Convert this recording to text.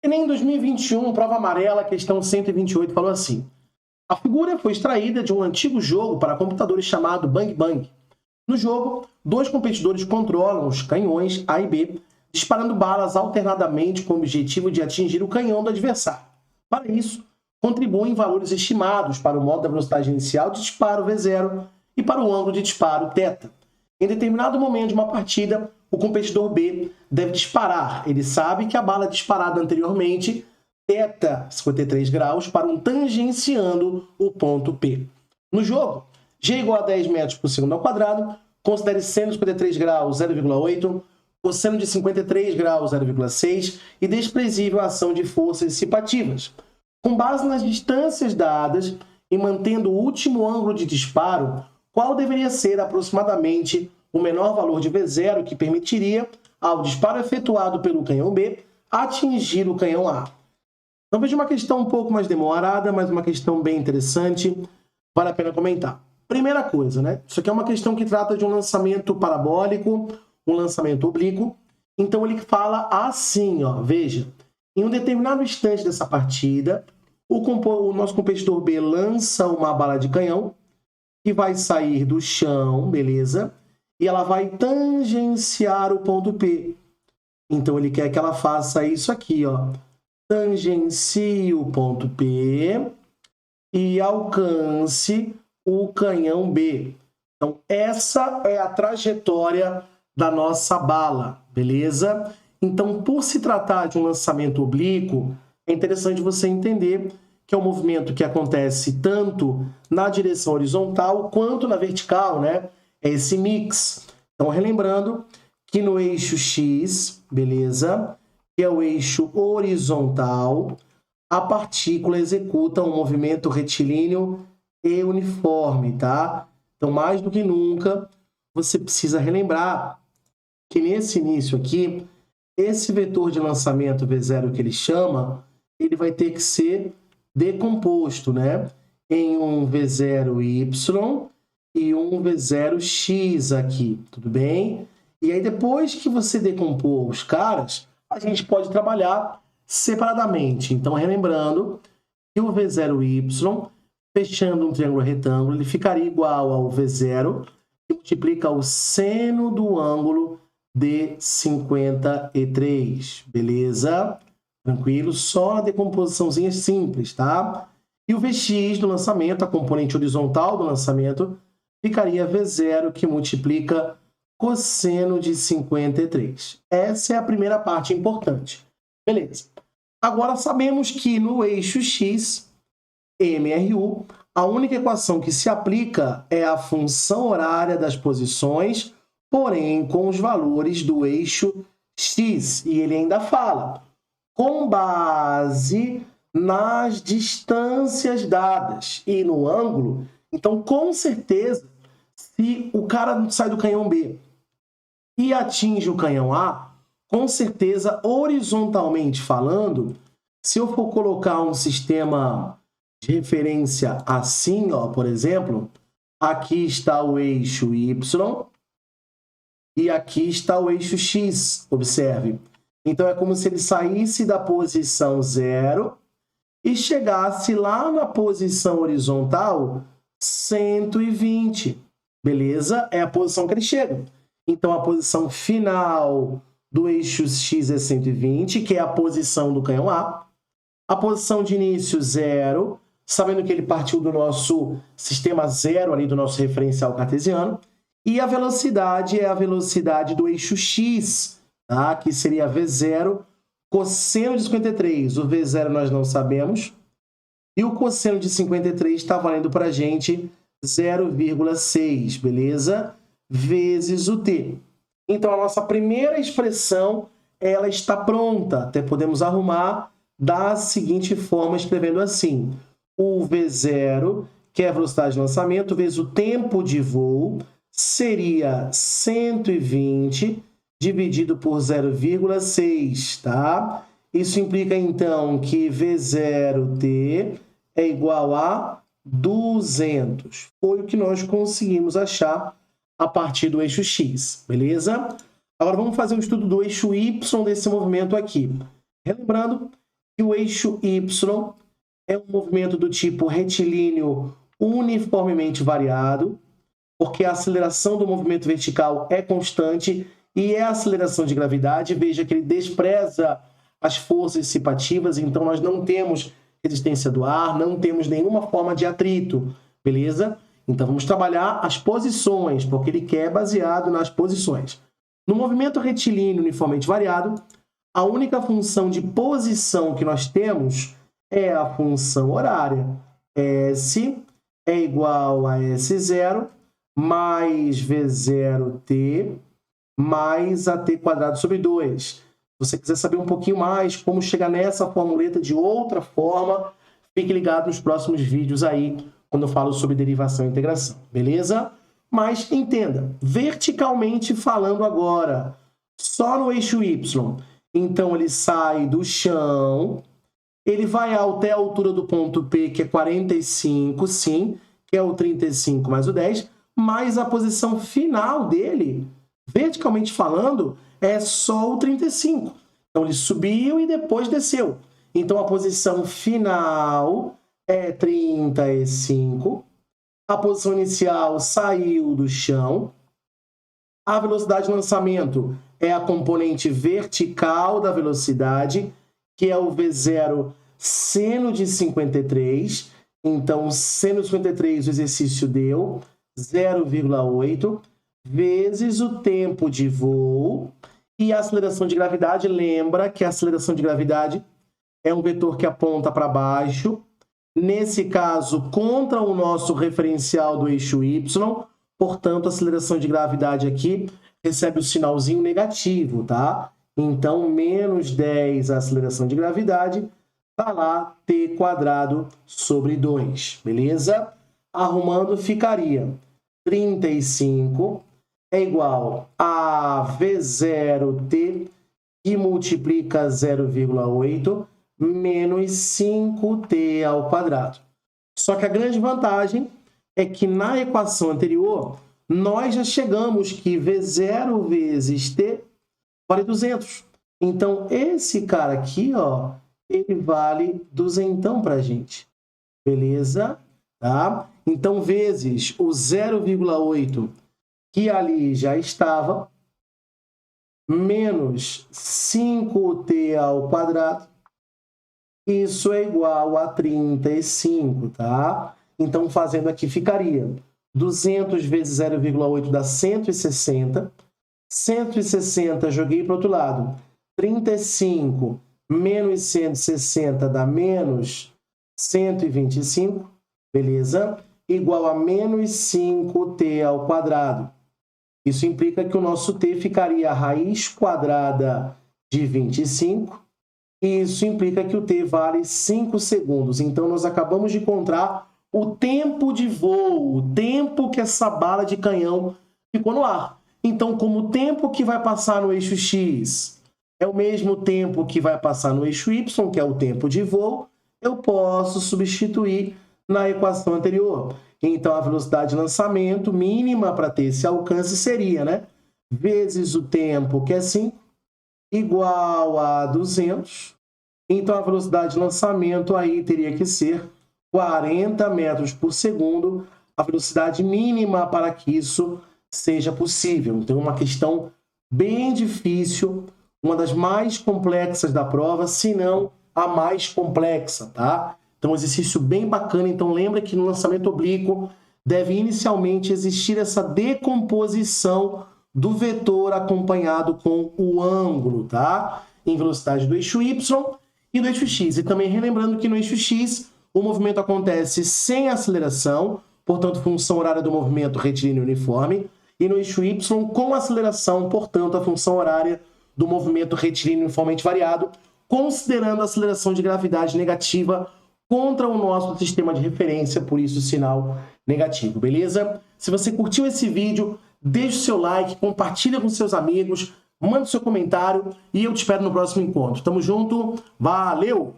Enem 2021, prova amarela, questão 128, falou assim: a figura foi extraída de um antigo jogo para computadores chamado Bang Bang. No jogo, dois competidores controlam os canhões A e B, disparando balas alternadamente com o objetivo de atingir o canhão do adversário. Para isso, contribuem valores estimados para o modo da velocidade inicial de disparo V0 e para o ângulo de disparo θ. Em determinado momento de uma partida, o competidor B deve disparar. Ele sabe que a bala disparada anteriormente, θ 53 graus, para um tangenciando o ponto P. No jogo, G igual a 10 metros por segundo ao quadrado, considere seno de 53 graus 0,8, cosseno de 53 graus 0,6 e desprezível a ação de forças dissipativas. Com base nas distâncias dadas e mantendo o último ângulo de disparo, qual deveria ser aproximadamente o menor valor de V0 que permitiria, ao disparo efetuado pelo canhão B, atingir o canhão A? Então veja uma questão um pouco mais demorada, mas uma questão bem interessante, vale a pena comentar. Primeira coisa, né? Isso aqui é uma questão que trata de um lançamento parabólico, um lançamento oblíquo. Então ele fala assim, ó, veja, em um determinado instante dessa partida, o nosso competidor B lança uma bala de canhão que vai sair do chão, beleza? E ela vai tangenciar o ponto P. Então ele quer que ela faça isso aqui, ó. Tangencie o ponto P e alcance o canhão B. Então essa é a trajetória da nossa bala, beleza? Então, por se tratar de um lançamento oblíquo, é interessante você entender que é um movimento que acontece tanto na direção horizontal quanto na vertical, né? É esse mix. Então, relembrando que no eixo X, beleza? Que é o eixo horizontal, a partícula executa um movimento retilíneo e uniforme, tá? Então, mais do que nunca, você precisa relembrar que nesse início aqui, esse vetor de lançamento V0 que ele chama, ele vai ter que ser decomposto, né? Em um V0Y e um V0X aqui, tudo bem? E aí depois que você decompor os caras, a gente pode trabalhar separadamente. Então, relembrando que o V0Y, fechando um triângulo retângulo, ele ficaria igual ao V0, que multiplica o seno do ângulo de 53, beleza? Tranquilo? Só a decomposiçãozinha simples, tá? E o Vx do lançamento, a componente horizontal do lançamento, ficaria V0, que multiplica cosseno de 53. Essa é a primeira parte importante. Beleza. Agora sabemos que no eixo X, MRU, a única equação que se aplica é a função horária das posições, porém com os valores do eixo X. E ele ainda fala, com base nas distâncias dadas e no ângulo. Então, com certeza, se o cara sai do canhão B e atinge o canhão A, com certeza, horizontalmente falando, se eu for colocar um sistema de referência assim, ó, por exemplo, aqui está o eixo Y e aqui está o eixo X, observe. Então, é como se ele saísse da posição 0 e chegasse lá na posição horizontal 120, beleza? É a posição que ele chega. Então, a posição final do eixo X é 120, que é a posição do canhão A. A posição de início, 0, sabendo que ele partiu do nosso sistema 0, ali do nosso referencial cartesiano. E a velocidade é a velocidade do eixo X, tá? Que seria V0, cosseno de 53. O V0 nós não sabemos. E o cosseno de 53 está valendo para a gente 0,6, beleza? Vezes o t. Então, a nossa primeira expressão, ela está pronta. Até podemos arrumar da seguinte forma, escrevendo assim. O V0, que é a velocidade de lançamento, vezes o tempo de voo, seria 120 dividido por 0,6, tá? Isso implica, então, que V0t é igual a 200. Foi o que nós conseguimos achar a partir do eixo X, beleza? Agora vamos fazer o estudo do eixo Y desse movimento aqui. Relembrando que o eixo Y é um movimento do tipo retilíneo uniformemente variado, porque a aceleração do movimento vertical é constante e é a aceleração de gravidade. Veja que ele despreza as forças dissipativas, então nós não temos resistência do ar, não temos nenhuma forma de atrito, beleza? Então vamos trabalhar as posições, porque ele quer baseado nas posições. No movimento retilíneo uniformemente variado, a única função de posição que nós temos é a função horária. S é igual a S0 mais V0t mais AT quadrado sobre 2. Se você quiser saber um pouquinho mais como chegar nessa formuleta de outra forma, fique ligado nos próximos vídeos aí, quando eu falo sobre derivação e integração, beleza? Mas entenda, verticalmente falando agora, só no eixo Y, então ele sai do chão, ele vai até a altura do ponto P, que é 45, sim, que é o 35 mais o 10, mas a posição final dele, verticalmente falando, é só o 35. Então ele subiu e depois desceu. Então a posição final é 35. A posição inicial saiu do chão. A velocidade de lançamento é a componente vertical da velocidade, que é o V0 seno de 53. Então, seno de 53, o exercício deu 0,8 vezes o tempo de voo. E a aceleração de gravidade, lembra que a aceleração de gravidade é um vetor que aponta para baixo, nesse caso, contra o nosso referencial do eixo Y, portanto, a aceleração de gravidade aqui recebe o sinalzinho negativo, tá? Então, menos 10 a aceleração de gravidade, tá lá, t quadrado sobre 2, beleza? Arrumando, ficaria 35 é igual a V0t, que multiplica 0,8, menos 5t ao quadrado. Só que a grande vantagem é que na equação anterior, nós já chegamos que V0 vezes t vale 200. Então, esse cara aqui, ó, ele vale 200 para a gente. Beleza? Tá? Então, vezes o 0,8 que ali já estava, menos 5t ao quadrado, isso é igual a 35, tá? Então, fazendo aqui, ficaria 200 vezes 0,8 dá 160. 160, joguei para o outro lado. 35 menos 160 dá menos 125, beleza? Igual a menos 5t ao quadrado. Isso implica que o nosso t ficaria a raiz quadrada de 25. E isso implica que o t vale 5 segundos. Então, nós acabamos de encontrar o tempo de voo, o tempo que essa bala de canhão ficou no ar. Então, como o tempo que vai passar no eixo X é o mesmo tempo que vai passar no eixo Y, que é o tempo de voo, eu posso substituir na equação anterior. Então, a velocidade de lançamento mínima para ter esse alcance seria, né? Vezes o tempo, que é 5, igual a 200. Então, a velocidade de lançamento aí teria que ser 40 metros por segundo, a velocidade mínima para que isso seja possível. Então, uma questão bem difícil, uma das mais complexas da prova, se não a mais complexa, tá? Então, um exercício bem bacana. Então, lembra que no lançamento oblíquo deve inicialmente existir essa decomposição do vetor acompanhado com o ângulo, tá? Em velocidade do eixo Y e do eixo X. E também relembrando que no eixo X o movimento acontece sem aceleração, portanto, função horária do movimento retilíneo uniforme, e no eixo Y com aceleração, portanto, a função horária do movimento retilíneo uniformemente variado, considerando a aceleração de gravidade negativa contra o nosso sistema de referência, por isso o sinal negativo, beleza? Se você curtiu esse vídeo, deixe o seu like, compartilha com seus amigos, manda o seu comentário e eu te espero no próximo encontro. Tamo junto, valeu!